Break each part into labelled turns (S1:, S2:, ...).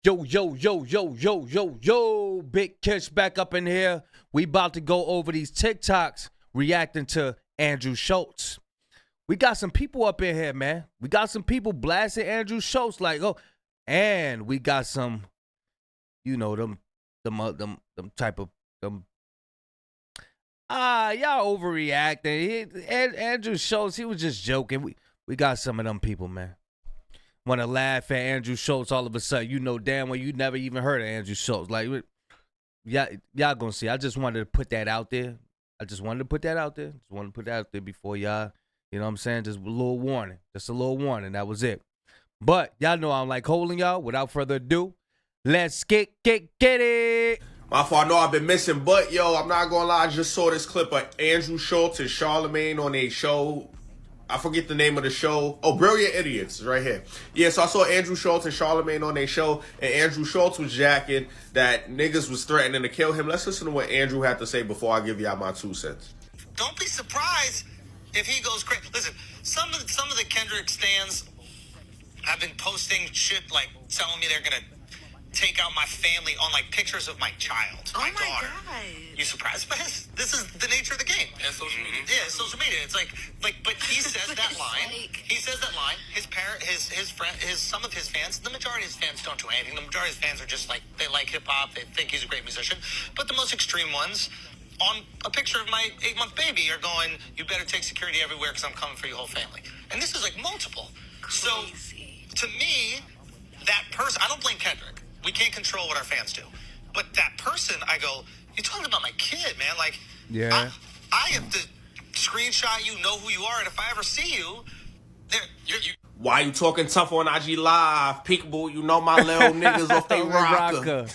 S1: Yo, yo, yo, yo, yo, yo, yo, Big Kish back up in here. We about to go over these TikToks reacting to Andrew Schulz. We got some people up in here, man. We got some people blasting Andrew Schulz like, oh, and we got some, you know, them type of, y'all overreacting. Andrew Schulz, he was just joking. We got some of them people, man. Want to laugh at Andrew Schulz all of a sudden. You know damn well you never even heard of Andrew Schulz. Like, y'all gonna see. I just wanted to put that out there. Just wanted to put that out there before y'all, you know what I'm saying? Just a little warning. That was it. But y'all know I'm like holding y'all. Without further ado, let's get it.
S2: My fault, I know I've been missing, but yo, I'm not gonna lie, I just saw this clip of Andrew Schulz and Charlemagne on a show. I forget the name of the show. Oh, Brilliant Idiots, right here. Yeah, so I saw Andrew Schulz and Charlemagne on their show, and Andrew Schulz was jacking that niggas was threatening to kill him. Let's listen to what Andrew had to say before I give y'all my 2 cents.
S3: Don't be surprised if he goes crazy. Listen, some of the Kendrick stans have been posting shit like telling me they're gonna take out my family on like pictures of my child, my daughter. God. You surprised? But this is the nature of the game.
S4: And social media.
S3: Yeah, social media. It's like, but he says that line. He says that line. His parent, his friend, some of his fans. The majority of his fans don't do anything. The majority of his fans are just like they like hip hop. They think he's a great musician. But the most extreme ones, on a picture of my 8-month baby, are going, "You better take security everywhere because I'm coming for your whole family." And this is like multiple. Crazy. So to me, that person, I don't blame Kendrick. We can't control what our fans do. But that person, I go, you're talking about my kid, man. Like,
S1: yeah.
S3: I have to screenshot you, know who you are, and if I ever see you,
S2: why you talking tough on IG Live? Peekaboo, you know my little niggas off they rocker.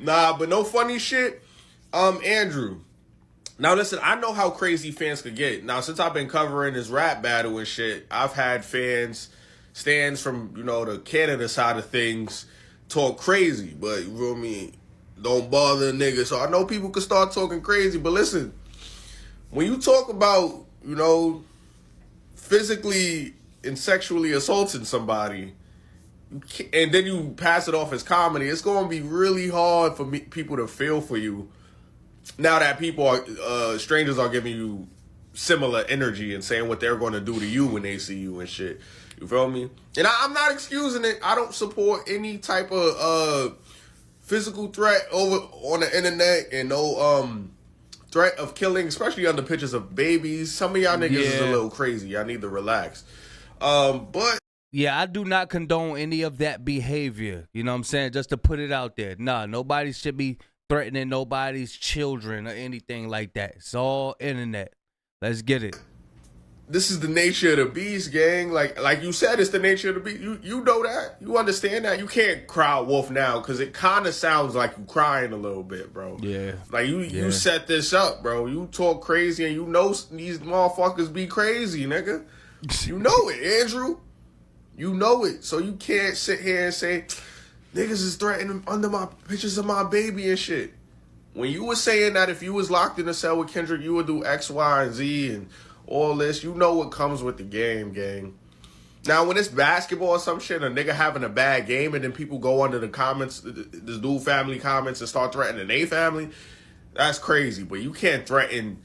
S2: Nah, but no funny shit. Andrew. Now listen, I know how crazy fans could get. Now, since I've been covering this rap battle and shit, I've had stands from, you know, the Canada side of things talk crazy, but you feel me? Don't bother a nigga. So I know people can start talking crazy, but listen, when you talk about, you know, physically and sexually assaulting somebody, and then you pass it off as comedy, it's going to be really hard for people to feel for you. Now that people are, strangers are giving you similar energy and saying what they're going to do to you when they see you and shit. You feel me? And I'm not excusing it. I don't support any type of physical threat over on the internet and no threat of killing, especially under pictures of babies. Some of y'all niggas is a little crazy. Y'all need to relax. But
S1: yeah, I do not condone any of that behavior. You know what I'm saying? Just to put it out there. Nah, nobody should be threatening nobody's children or anything like that. It's all internet. Let's get it.
S2: This is the nature of the beast, gang. Like you said, it's the nature of the beast. You know that. You understand that. You can't cry wolf now because it kind of sounds like you crying a little bit, bro.
S1: Yeah.
S2: Like you set this up, bro. You talk crazy and you know these motherfuckers be crazy, nigga. You know it, Andrew. You know it. So you can't sit here and say, niggas is threatening under my pictures of my baby and shit. When you were saying that if you was locked in a cell with Kendrick, you would do X, Y, and Z and all this, you know what comes with the game, gang. Now, when it's basketball or some shit, a nigga having a bad game, and then people go under the comments, this dude family comments, and start threatening their family, that's crazy. But you can't threaten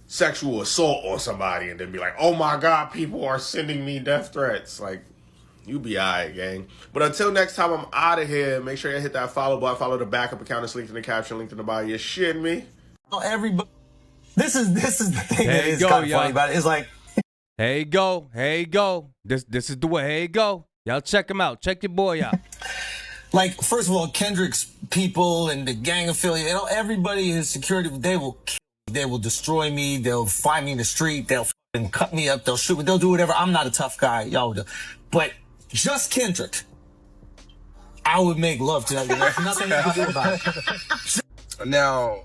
S2: sexual assault on somebody and then be like, oh my God, people are sending me death threats. Like, you be alright, gang. But until next time, I'm out of here. Make sure you hit that follow button. Follow the backup account. It's linked in the caption, linked in the bio. You're shitting me?
S5: Everybody. This is the thing that is kind of funny about it. It's like,
S1: here you go. This is the way. Here you go. Y'all check him out. Check your boy out.
S5: Like, first of all, Kendrick's people and the gang affiliate, everybody in security, they will destroy me. They'll find me in the street. They'll fucking cut me up. They'll shoot me. They'll do whatever. I'm not a tough guy. Y'all do. But just Kendrick, I would make love to that. There's nothing you can do about it.
S4: Now,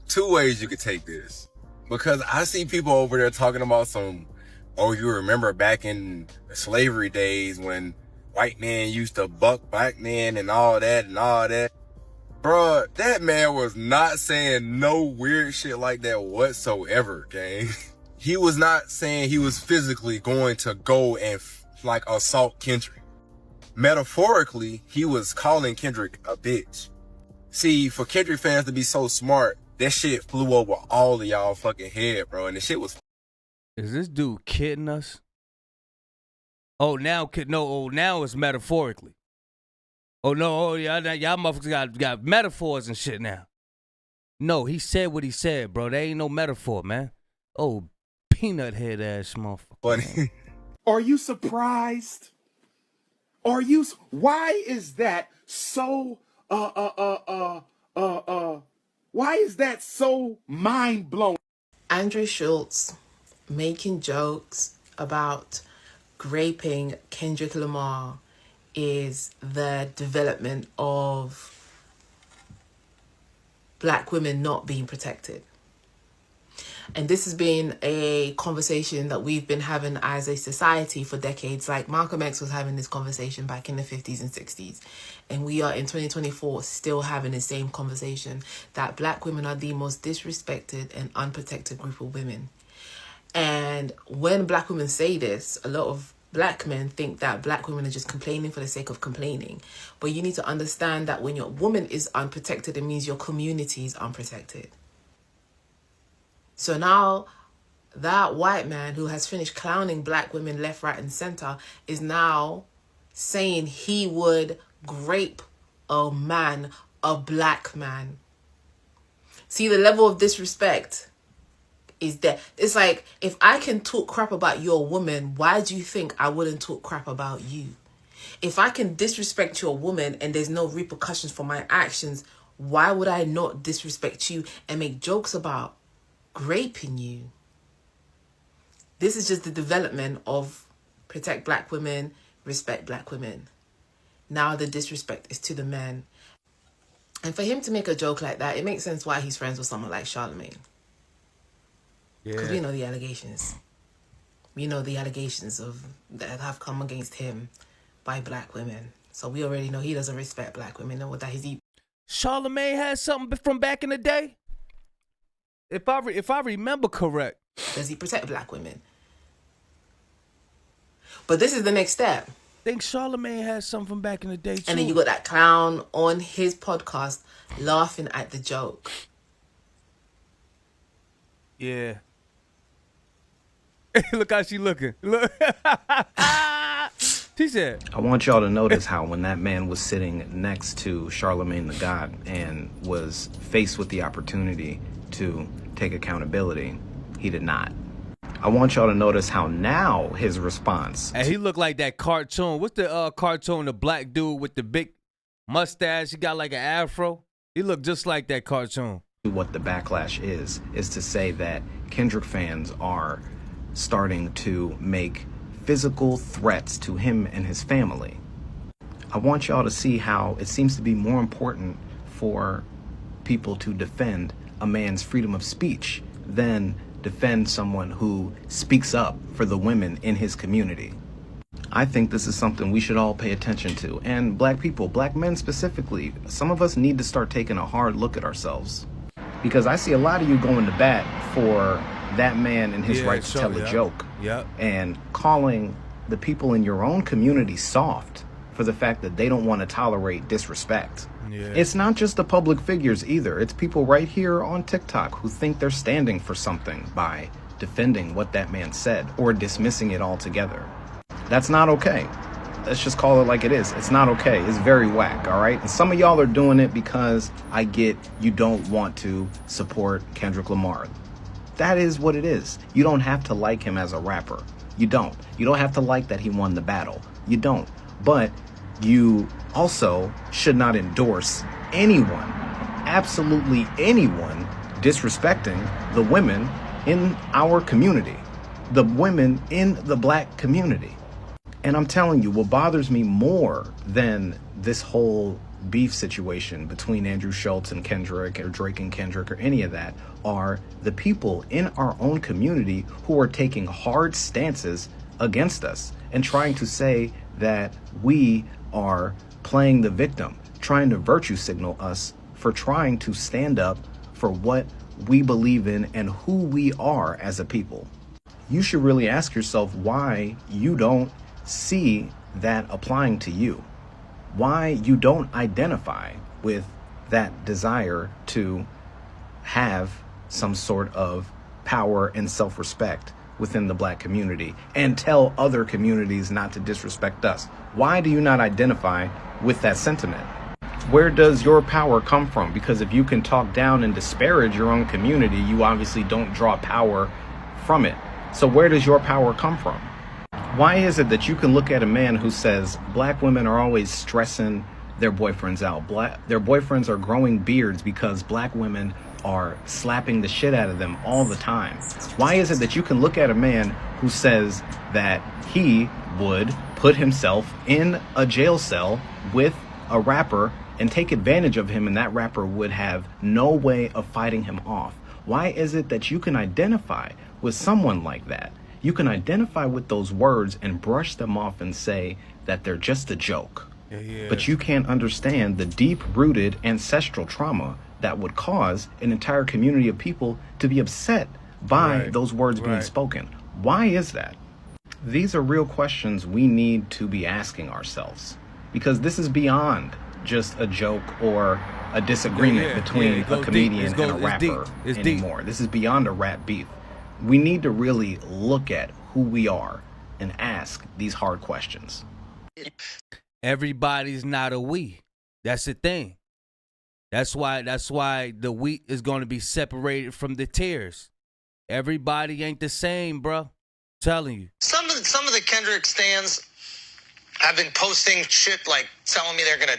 S4: 2 ways you could take this. Because I see people over there talking about you remember back in the slavery days when white men used to buck black men and all that. Bruh, that man was not saying no weird shit like that whatsoever, gang. He was not saying he was physically going to go and assault Kendrick. Metaphorically, he was calling Kendrick a bitch. See, for Kendrick fans to be so smart, that shit flew over all of y'all fucking head, bro. And the shit was...
S1: Is this dude kidding us? Oh, now it's metaphorically. Oh, no, y'all motherfuckers got metaphors and shit now. No, he said what he said, bro. There ain't no metaphor, man. Oh, peanut head ass motherfucker.
S4: Funny.
S6: Are you surprised? Why is that so, why is that so mind-blowing?
S7: Andrew Schulz making jokes about graping Kendrick Lamar is the development of black women not being protected. And this has been a conversation that we've been having as a society for decades. Like Malcolm X was having this conversation back in the 50s and 60s. And we are in 2024 still having the same conversation that black women are the most disrespected and unprotected group of women. And when black women say this, a lot of black men think that black women are just complaining for the sake of complaining. But you need to understand that when your woman is unprotected, it means your community is unprotected. So now that white man who has finished clowning black women left, right, and center is now saying he would grape a man, a black man. See, the level of disrespect is there. It's like, if I can talk crap about your woman, why do you think I wouldn't talk crap about you? If I can disrespect your woman and there's no repercussions for my actions, why would I not disrespect you and make jokes about graping you? This is just the development of protect black women, respect black women. Now the disrespect is to the men. And for him to make a joke like that, it makes sense why he's friends with someone like Charlemagne. Because we know the allegations. We know the allegations that have come against him by black women. So we already know he doesn't respect black women. Know what that is.
S1: Charlemagne had something from back in the day? If I remember correct.
S7: Does he protect black women? But this is the next step.
S1: I think Charlemagne had something from back in the day too.
S7: And then you got that clown on his podcast laughing at the joke.
S1: Yeah. Look how she looking. Look. She said,
S8: I want y'all to notice how when that man was sitting next to Charlemagne the God and was faced with the opportunity to take accountability, he did not. I want y'all to notice how now his response.
S1: And he looked like that cartoon. What's the cartoon, the black dude with the big mustache? He got like an afro. He looked just like that cartoon.
S8: What the backlash is to say that Kendrick fans are starting to make physical threats to him and his family. I want y'all to see how it seems to be more important for people to defend a man's freedom of speech than defend someone who speaks up for the women in his community. I think this is something we should all pay attention to. And black people, black men specifically, some of us need to start taking a hard look at ourselves. Because I see a lot of you going to bat for that man and his right to tell a joke. And calling the people in your own community soft for the fact that they don't want to tolerate disrespect. It's not just the public figures either. It's people right here on TikTok who think they're standing for something by defending what that man said or dismissing it altogether. That's not okay. Let's just call it like it is. It's not okay. It's very whack, all right? And some of y'all are doing it because I get you don't want to support Kendrick Lamar. That is what it is. You don't have to like him as a rapper. You don't. You don't have to like that he won the battle. You don't. But you also should not endorse anyone, absolutely anyone, disrespecting the women in our community, the women in the black community. And I'm telling you, what bothers me more than this whole beef situation between Andrew Schulz and Kendrick or Drake and Kendrick or any of that are the people in our own community who are taking hard stances against us and trying to say that we are playing the victim, trying to virtue signal us for trying to stand up for what we believe in and who we are as a people. You should really ask yourself why you don't see that applying to you. why you don't identify with that desire to have some sort of power and self-respect within the black community and tell other communities not to disrespect us. Why do you not identify with that sentiment? Where does your power come from? Because if you can talk down and disparage your own community, you obviously don't draw power from it. So where does your power come from? Why is it that you can look at a man who says black women are always stressing their boyfriends out? Their boyfriends are growing beards because black women are slapping the shit out of them all the time. Why is it that you can look at a man who says that he would put himself in a jail cell with a rapper and take advantage of him, and that rapper would have no way of fighting him off? Why is it that you can identify with someone like that? You can identify with those words and brush them off and say that they're just a joke. But you can't understand the deep-rooted ancestral trauma that would cause an entire community of people to be upset by those words being spoken. Why is that? These are real questions we need to be asking ourselves, because this is beyond just a joke or a disagreement between a comedian and a rapper anymore. This is beyond a rap beef. We need to really look at who we are and ask these hard questions.
S1: Everybody's not a we. That's the thing. That's why the wheat is going to be separated from the tares. Everybody ain't the same, bro. Telling you.
S3: Some of the Kendrick stands have been posting shit like telling me they're gonna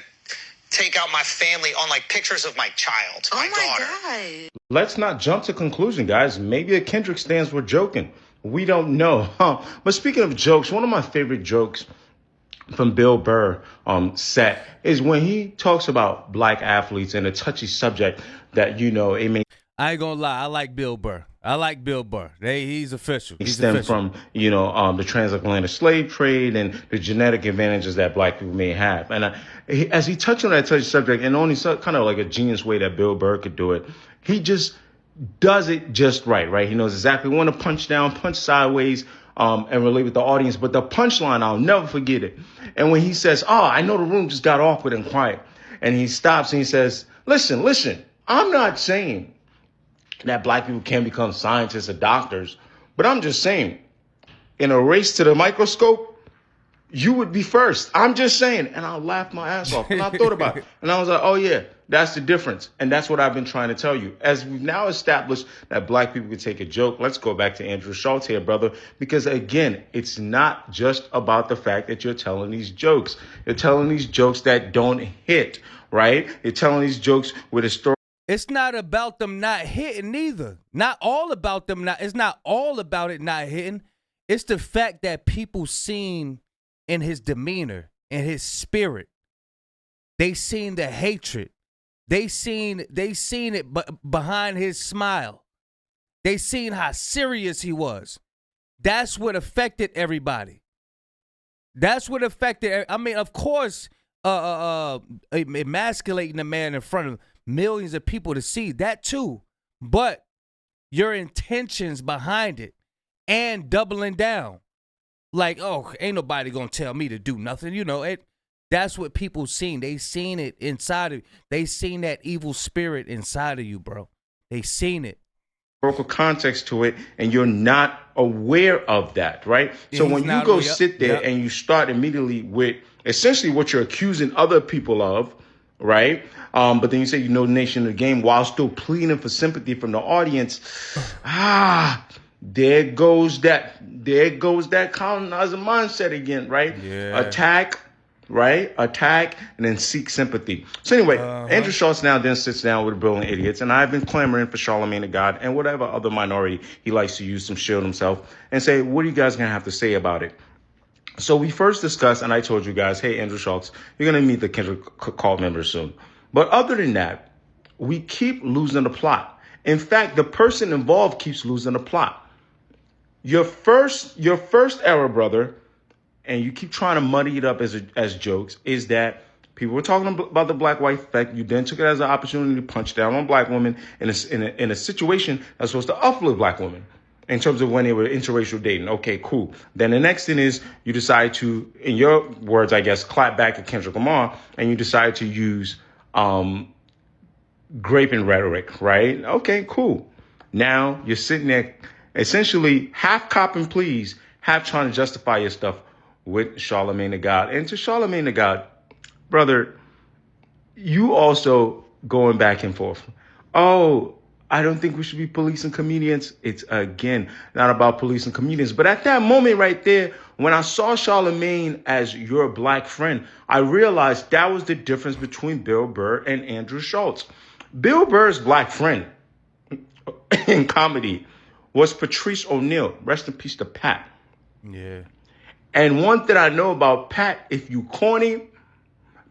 S3: take out my family on like pictures of my child, my daughter. God.
S9: Let's not jump to conclusion, guys. Maybe the Kendrick stands were joking. We don't know. But speaking of jokes, one of my favorite jokes from Bill Burr set is when he talks about black athletes and a touchy subject that, you know, it may.
S1: I ain't gonna lie, I like Bill Burr. He's official. He's
S9: stem
S1: official.
S9: From, you know, the transatlantic slave trade and the genetic advantages that black people may have. And as he touched on that touchy subject, and only kind of like a genius way that Bill Burr could do it, he just does it just right? He knows exactly when to punch down, punch sideways, and relate with the audience. But the punchline, I'll never forget it. And when he says, I know the room just got awkward and quiet. And he stops and he says, listen, I'm not saying that black people can become scientists or doctors, but I'm just saying, in a race to the microscope, you would be first. I'm just saying. And I laughed my ass off. And I thought about it. And I was like, oh, yeah, that's the difference. And that's what I've been trying to tell you. As we've now established that black people can take a joke, let's go back to Andrew Schulz here, brother. Because, again, it's not just about the fact that you're telling these jokes. You're telling these jokes that don't hit, right? You're telling these jokes with a story.
S1: It's not about them not hitting either. Not all about them not. It's not all about it not hitting. It's the fact that people seen in his demeanor, in his spirit. They seen the hatred. They seen it behind his smile. They seen how serious he was. That's what affected everybody. That's what affected. I mean, of course, emasculating a man in front of millions of people to see that too, but your intentions behind it and doubling down, like, oh, ain't nobody gonna tell me to do nothing, you know. That's what people seen. They seen it inside of you. They seen that evil spirit inside of you, bro. They seen it.
S9: Historical context to it, and you're not aware of that, right? So when you go sit there and you start immediately with essentially what you're accusing other people of, right? But then you say you know the nation of the game while still pleading for sympathy from the audience. There goes that colonizer mindset again, right? Yeah. Attack, and then seek sympathy. So anyway, Andrew Schulz now then sits down with a brilliant idiots, and I've been clamoring for Charlemagne the God and whatever other minority he likes to use to shield himself, and say, what are you guys gonna have to say about it? So we first discussed, and I told you guys, hey, Andrew Schulz, you're going to meet the Kendrick cult members soon. But other than that, we keep losing the plot. In fact, the person involved keeps losing the plot. Your first error, brother, and you keep trying to muddy it up as jokes, is that people were talking about the black-white effect. You then took it as an opportunity to punch down on black women in a situation that's supposed to uplift black women. in terms of when they were interracial dating. Okay, cool. Then the next thing is you decide to, in your words, I guess, clap back at Kendrick Lamar, and you decide to use graping rhetoric, right? Okay, cool. Now you're sitting there essentially half copping pleas, half trying to justify your stuff with Charlamagne the God. And to Charlamagne the God, brother, you also going back and forth. Oh, I don't think we should be policing comedians. It's, again, not about policing comedians. But at that moment right there, when I saw Charlamagne as your black friend, I realized that was the difference between Bill Burr and Andrew Schulz. Bill Burr's black friend in comedy was Patrice O'Neal. Rest in peace to Pat.
S1: Yeah.
S9: And one thing I know about Pat, if you corny,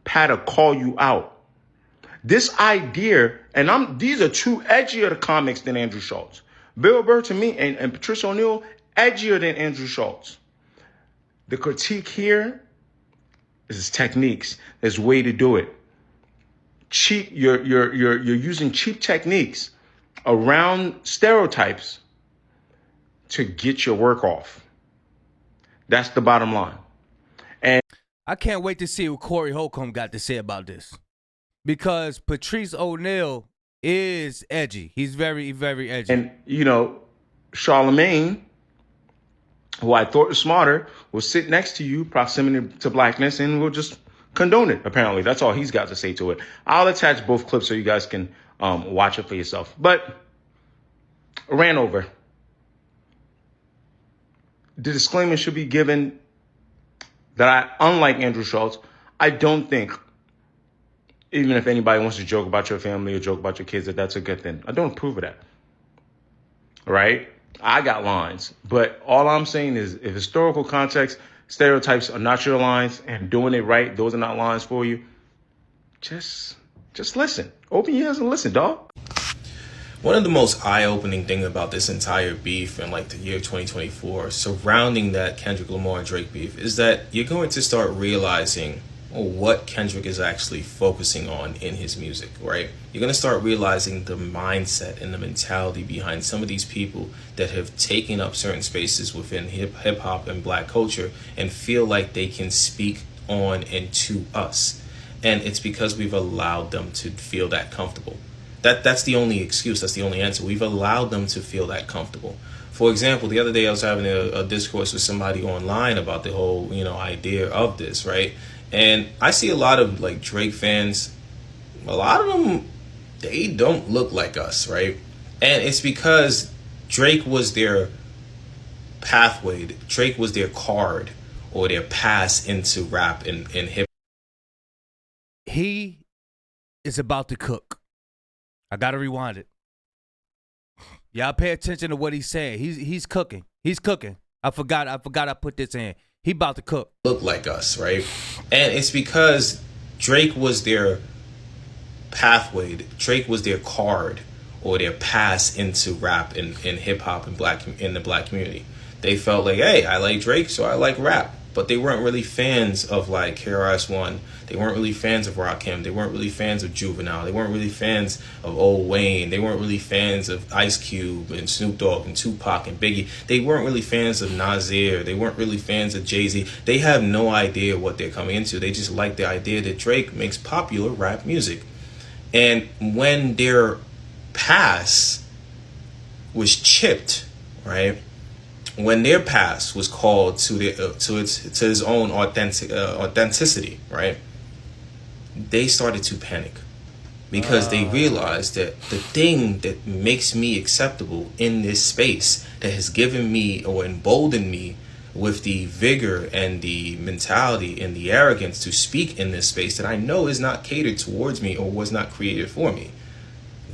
S9: Pat'll call you out. This idea, and these are two edgier comics than Andrew Schulz. Bill Burr to me and Patrice O'Neal, edgier than Andrew Schulz. The critique here is techniques. There's a way to do it. Cheap, you're using cheap techniques around stereotypes to get your work off. That's the bottom line. And
S1: I can't wait to see what Corey Holcomb got to say about this. Because Patrice O'Neal is edgy. He's very, very edgy.
S9: And, you know, Charlamagne, who I thought was smarter, will sit next to you, proximity to blackness, and will just condone it, apparently. That's all he's got to say to it. I'll attach both clips so you guys can watch it for yourself. But ran over. The disclaimer should be given that unlike Andrew Schulz, I don't think, even if anybody wants to joke about your family or joke about your kids, that's a good thing. I don't approve of that. Right? I got lines. But all I'm saying is if historical context, stereotypes are not your lines and doing it right, those are not lines for you, just listen. Open your ears and listen, dog.
S2: One of the most eye-opening thing about this entire beef in like the year 2024 surrounding that Kendrick Lamar and Drake beef is that you're going to start realizing what Kendrick is actually focusing on in his music, right? You're going to start realizing the mindset and the mentality behind some of these people that have taken up certain spaces within hip-hop and black culture and feel like they can speak on and to us. And it's because we've allowed them to feel that comfortable. That's the only excuse. That's the only answer. We've allowed them to feel that comfortable. For example, the other day I was having a discourse with somebody online about the whole, idea of this, right? And I see a lot of like Drake fans, a lot of them, they don't look like us, right? And it's because Drake was their pathway. Drake was their card or their pass into rap and hip.
S1: He is about to cook. I gotta rewind it. Y'all pay attention to what he's saying. He's cooking. He's cooking. I forgot I put this in. He about to cook.
S2: Look like us, right? And it's because Drake was their pathway. Drake was their card or their pass into rap and hip hop and in the black community. They felt like, hey, I like Drake, so I like rap. But they weren't really fans of like KRS-One. They weren't really fans of Rakim. They weren't really fans of Juvenile. They weren't really fans of Old Wayne. They weren't really fans of Ice Cube and Snoop Dogg and Tupac and Biggie. They weren't really fans of Nasir. They weren't really fans of Jay-Z. They have no idea what they're coming into. They just like the idea that Drake makes popular rap music. And when their past was chipped, right? When their past was called to his own authenticity, right? They started to panic because they realized that the thing that makes me acceptable in this space, that has given me or emboldened me with the vigor and the mentality and the arrogance to speak in this space that I know is not catered towards me or was not created for me,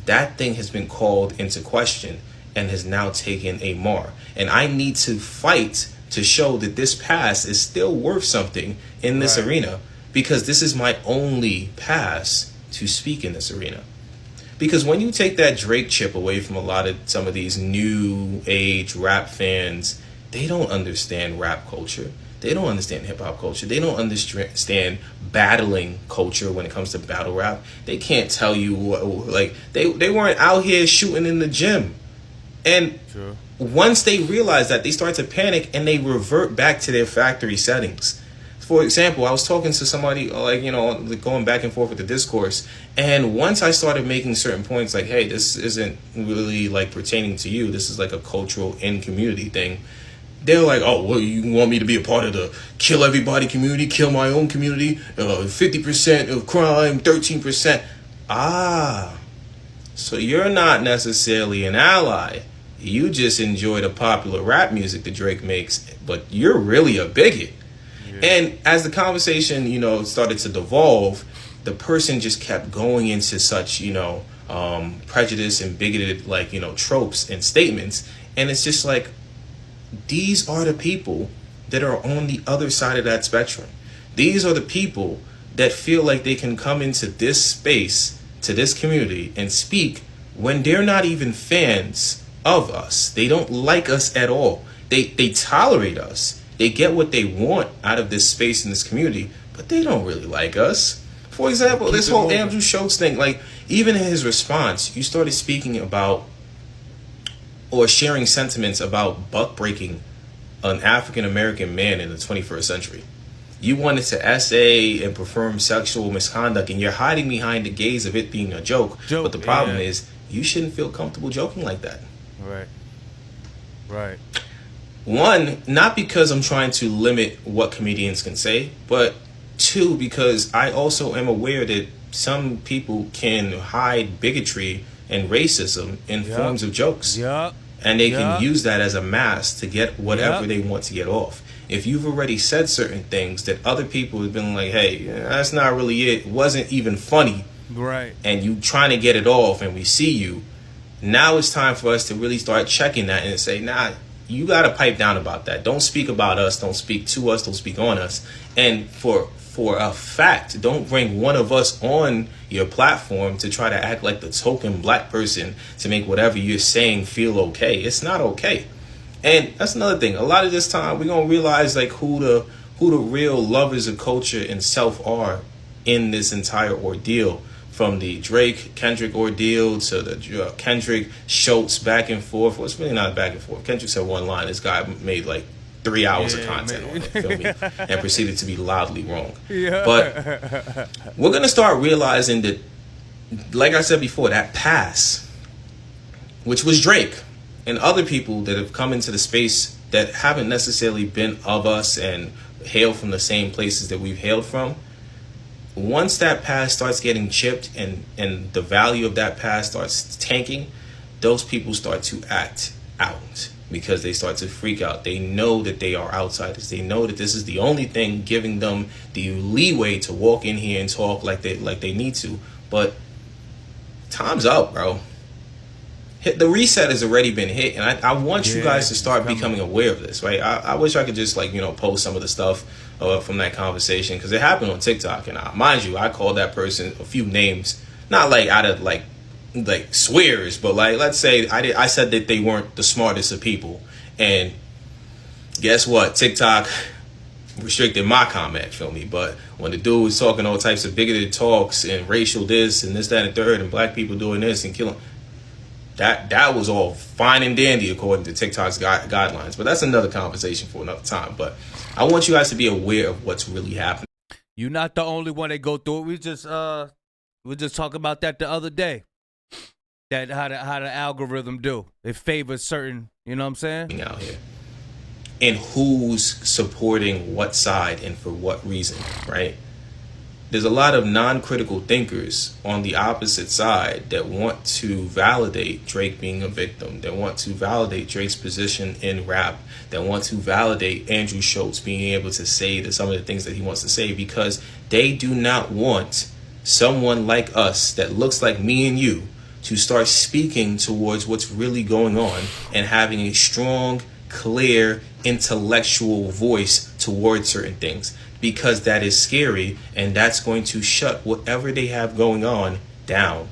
S2: that thing has been called into question and has now taken a mar. And I need to fight to show that this pass is still worth something in this arena, because this is my only pass to speak in this arena. Because when you take that Drake chip away from some of these new age rap fans, they don't understand rap culture. They don't understand hip hop culture. They don't understand battling culture when it comes to battle rap. They can't tell you they weren't out here shooting in the gym. And once they realize that, they start to panic and they revert back to their factory settings. For example, I was talking to somebody, like, you know, going back and forth with the discourse. And once I started making certain points like, hey, this isn't really like pertaining to you. This is like a cultural in community thing. They're like, oh, well, you want me to be a part of the kill everybody community, kill my own community, 50% of crime, 13%. Ah, so you're not necessarily an ally. You just enjoy the popular rap music that Drake makes, but you're really a bigot. And as the conversation, you know, started to devolve, the person just kept going into such, you know, prejudice and bigoted, like, you know, tropes and statements. And it's just like, these are the people that are on the other side of that spectrum. These are the people that feel like they can come into this space, to this community, and speak when they're not even fans of us. They don't like us at all. They tolerate us. They get what they want out of this space in this community, but they don't really like us. For example, this whole Andrew Schulz thing, like, even in his response, you started speaking about or sharing sentiments about buck breaking an African-American man in the 21st century. You wanted to essay and perform sexual misconduct, and you're hiding behind the gaze of it being a joke. But the problem is, you shouldn't feel comfortable joking like that.
S1: Right.
S2: One, not because I'm trying to limit what comedians can say, but two, because I also am aware that some people can hide bigotry and racism in forms of jokes. And they can use that as a mask to get whatever they want to get off. If you've already said certain things that other people have been like, hey, that's not really it, wasn't even funny.
S1: Right.
S2: And you trying to get it off and we see you, now it's time for us to really start checking that and say, nah, you got to pipe down about that. Don't speak about us. Don't speak to us. Don't speak on us. And for a fact, don't bring one of us on your platform to try to act like the token black person to make whatever you're saying feel okay. It's not okay. And that's another thing. A lot of this time, we're going to realize like who the real lovers of culture and self are in this entire ordeal. From the Drake-Kendrick ordeal to the Kendrick Schulz back and forth. Well, it's really not back and forth. Kendrick said one line. This guy made like 3 hours of content on it, feel me? And proceeded to be loudly wrong. But we're going to start realizing that, like I said before, that pass, which was Drake and other people that have come into the space that haven't necessarily been of us and hail from the same places that we've hailed from, once that pass starts getting chipped and the value of that pass starts tanking, those people start to act out because they start to freak out. They know that they are outsiders. They know that this is the only thing giving them the leeway to walk in here and talk like they need to. But time's up, bro. The reset has already been hit, and I want you guys to start becoming aware of this, right? I wish I could just post some of the stuff from that conversation, because it happened on TikTok, and mind you, I called that person a few names, not like out of like swears, but like, let's say I said that they weren't the smartest of people, and guess what? TikTok restricted my comment, feel me? But when the dude was talking all types of bigoted talks and racial this and this, that, and third, and black people doing this and killing, that was all fine and dandy according to TikTok's guidelines. But that's another conversation for another time. But I want you guys to be aware of what's really happening.
S1: You're not the only one that go through it. We just talking about that the other day. That how the algorithm do. It favors certain, you know what I'm saying?
S2: Out here. And who's supporting what side and for what reason, right? There's a lot of non-critical thinkers on the opposite side that want to validate Drake being a victim. They want to validate Drake's position in rap. They want to validate Andrew Schulz being able to say some of the things that he wants to say, because they do not want someone like us that looks like me and you to start speaking towards what's really going on and having a strong, clear, intellectual voice towards certain things. Because that is scary, and that's going to shut whatever they have going on down.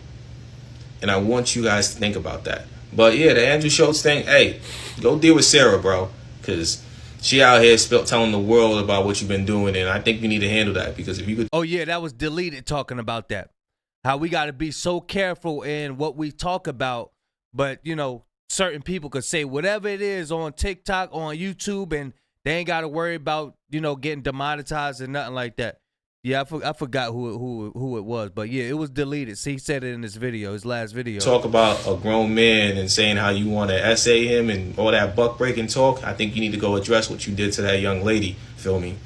S2: And I want you guys to think about that. But yeah, the Andrew Schulz thing, hey, go deal with Sarah, bro. Because she out here telling the world about what you've been doing, and I think you need to handle that. Because if you could...
S1: Oh yeah, that was deleted talking about that. How we got to be so careful in what we talk about. But, certain people could say whatever it is on TikTok, on YouTube, and they ain't got to worry about, getting demonetized and nothing like that. Yeah, I forgot who it was, but yeah, it was deleted. See, he said it in his video, his last video.
S10: Talk about a grown man and saying how you want to essay him and all that buck breaking talk. I think you need to go address what you did to that young lady. Feel me?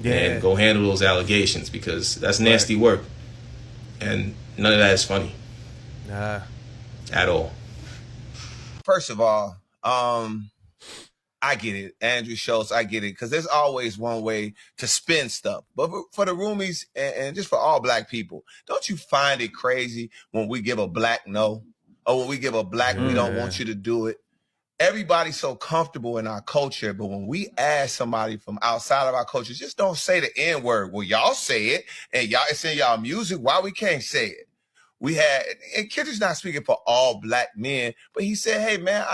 S10: Yeah. And go handle those allegations, because that's nasty work, and none of that is funny. Nah. At all.
S11: First of all, I get it, Andrew Schulz, I get it, because there's always one way to spin stuff. But for the roomies and just for all black people, don't you find it crazy when we give a black no, or when we give a black we don't want you to do it? Everybody's so comfortable in our culture, but when we ask somebody from outside of our culture, just don't say the N-word. Well, y'all say it, and y'all it's in y'all music. Why we can't say it? And Kendrick's not speaking for all black men, but he said, hey, man,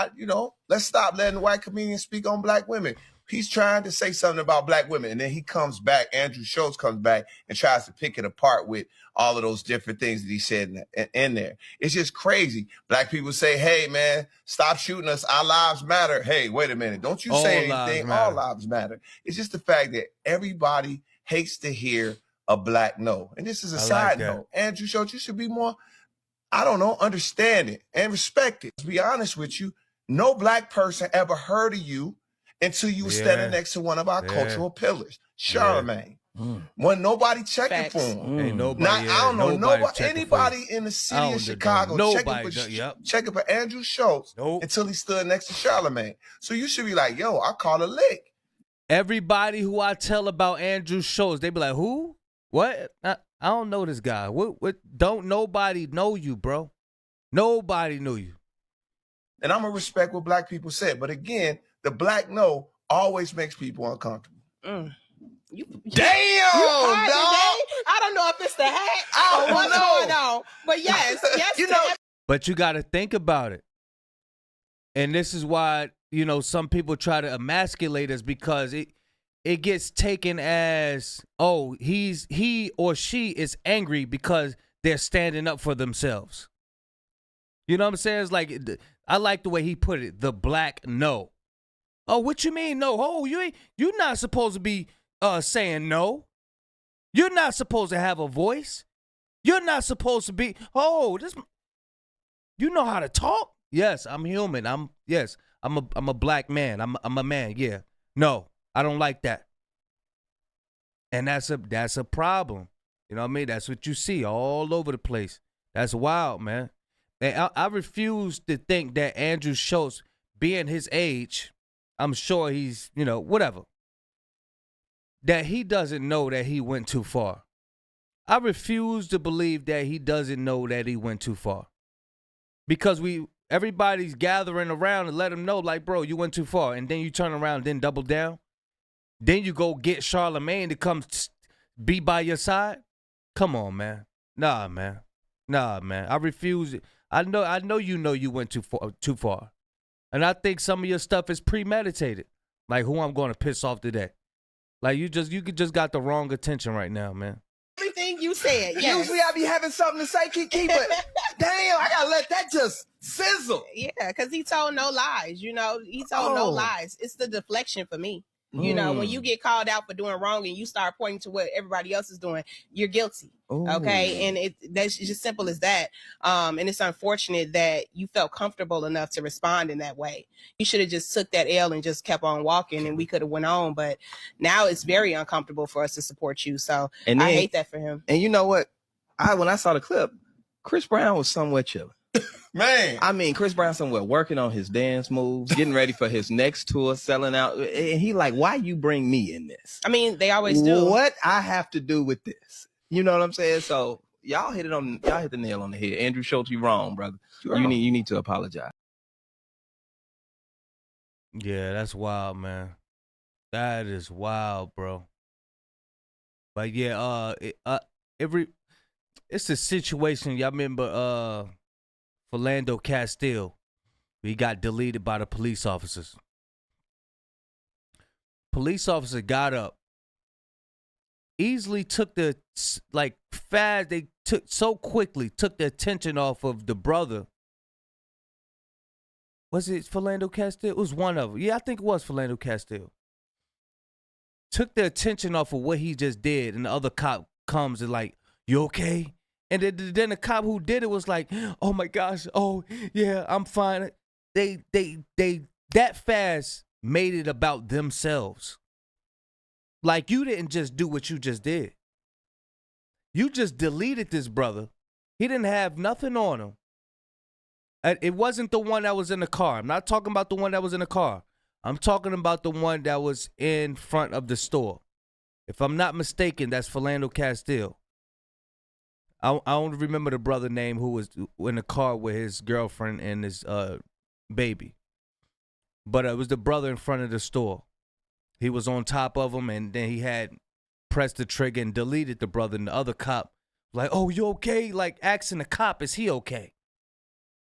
S11: let's stop letting white comedians speak on black women. He's trying to say something about black women. And then he comes back, Andrew Schulz comes back and tries to pick it apart with all of those different things that he said in there. It's just crazy. Black people say, hey, man, stop shooting us. Our lives matter. Hey, wait a minute. Don't you say anything. All lives matter. It's just the fact that everybody hates to hear a black no. And this is a side note. Andrew Schulz, you should be more, understanding and respect it. To be honest with you, no black person ever heard of you until you were standing next to one of our cultural pillars, Charlemagne. When nobody checking for him.
S1: Ain't nobody,
S11: anybody in the city of Chicago checking for Andrew Schulz until he stood next to Charlemagne. So you should be like, yo, I call a lick.
S1: Everybody who I tell about Andrew Schulz, they be like, who? What? I don't know this guy. What? Don't nobody know you, bro. Nobody knew you.
S11: And I'm going to respect what black people said. But again, the black no always makes people uncomfortable.
S12: Damn,
S11: dog.
S12: I don't know if it's the hat or what's going on. But yes,
S1: But you got to think about it. And this is why, some people try to emasculate us, because it gets taken as, oh, he or she is angry because they're standing up for themselves. You know what I'm saying? It's like, I like the way he put it, the black no. Oh, what you mean no? Oh, you're not supposed to be saying no. You're not supposed to have a voice. You're not supposed to be, you know how to talk? Yes, I'm human. I'm a black man. I'm a man. Yeah. No. I don't like that. And that's a problem. You know what I mean? That's what you see all over the place. That's wild, man. And I refuse to think that Andrew Schulz, being his age, I'm sure he's, whatever, that he doesn't know that he went too far. I refuse to believe that he doesn't know that he went too far. Because everybody's gathering around and let him know, like, bro, you went too far. And then you turn around and then double down. Then you go get Charlemagne to come be by your side. Come on, man. Nah, man. I refuse it. I know you went too far. And I think some of your stuff is premeditated. Like who I'm going to piss off today. Like you just got the wrong attention right now, man.
S12: Everything you said. Yes.
S11: Usually I be having something to say, Kiki, but damn, I gotta let that just sizzle.
S12: Yeah, because he told no lies. He told no lies. It's the deflection for me. When you get called out for doing wrong and you start pointing to what everybody else is doing, you're guilty. Ooh. Okay. And that's just simple as that. And it's unfortunate that you felt comfortable enough to respond in that way. You should have just took that L and just kept on walking and we could have went on. But now it's very uncomfortable for us to support you. So I hate that for him.
S13: And you know what? When I saw the clip, Chris Brown was somewhat chilling.
S11: Man,
S13: I mean, Chris Brown somewhere working on his dance moves, getting ready for his next tour, selling out. And he like, why you bring me in this?
S12: I mean, they always do.
S13: What I have to do with this? You know what I'm saying? So y'all hit the nail on the head. Andrew Schulz, you wrong, brother. You need to apologize.
S1: Yeah, that's wild, man. That is wild, bro. But yeah, it's a situation. Y'all remember Philando Castile? He got deleted by the police officers. Police officer got up, easily took they took so quickly, took the attention off of the brother Was it Philando Castile? It was one of them. Yeah, I think it was Philando Castile. Took the attention off of what he just did, and the other cop comes and like, you okay? And then the cop who did it was like, oh my gosh, oh yeah, I'm fine. They that fast made it about themselves. Like, you didn't just do what you just did. You just deleted this brother. He didn't have nothing on him. It wasn't the one that was in the car. I'm not talking about the one that was in the car. I'm talking about the one that was in front of the store. If I'm not mistaken, that's Philando Castile. I don't remember the brother name who was in the car with his girlfriend and his baby. But it was the brother in front of the store. He was on top of him, and then he had pressed the trigger and deleted the brother. And the other cop, like, oh, you okay? Like, asking the cop, is he okay?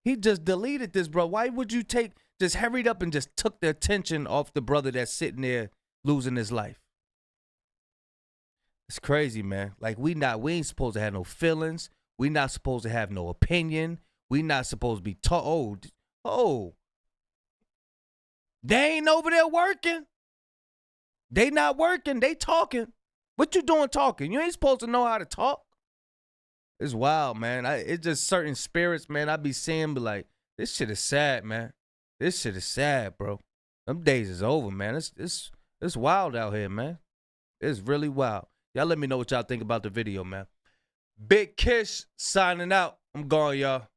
S1: He just deleted this, bro. Why would you just hurried up and just took the attention off the brother that's sitting there losing his life? It's crazy, man. Like, we ain't supposed to have no feelings. We not supposed to have no opinion. We not supposed to be taught, oh, they ain't over there working. They not working. They talking. What you doing talking? You ain't supposed to know how to talk. It's wild, man. It's just certain spirits, man. I be seeing, be like, this shit is sad, man. This shit is sad, bro. Them days is over, man. It's wild out here, man. It's really wild. Y'all let me know what y'all think about the video, man. Big Kish signing out. I'm gone, y'all.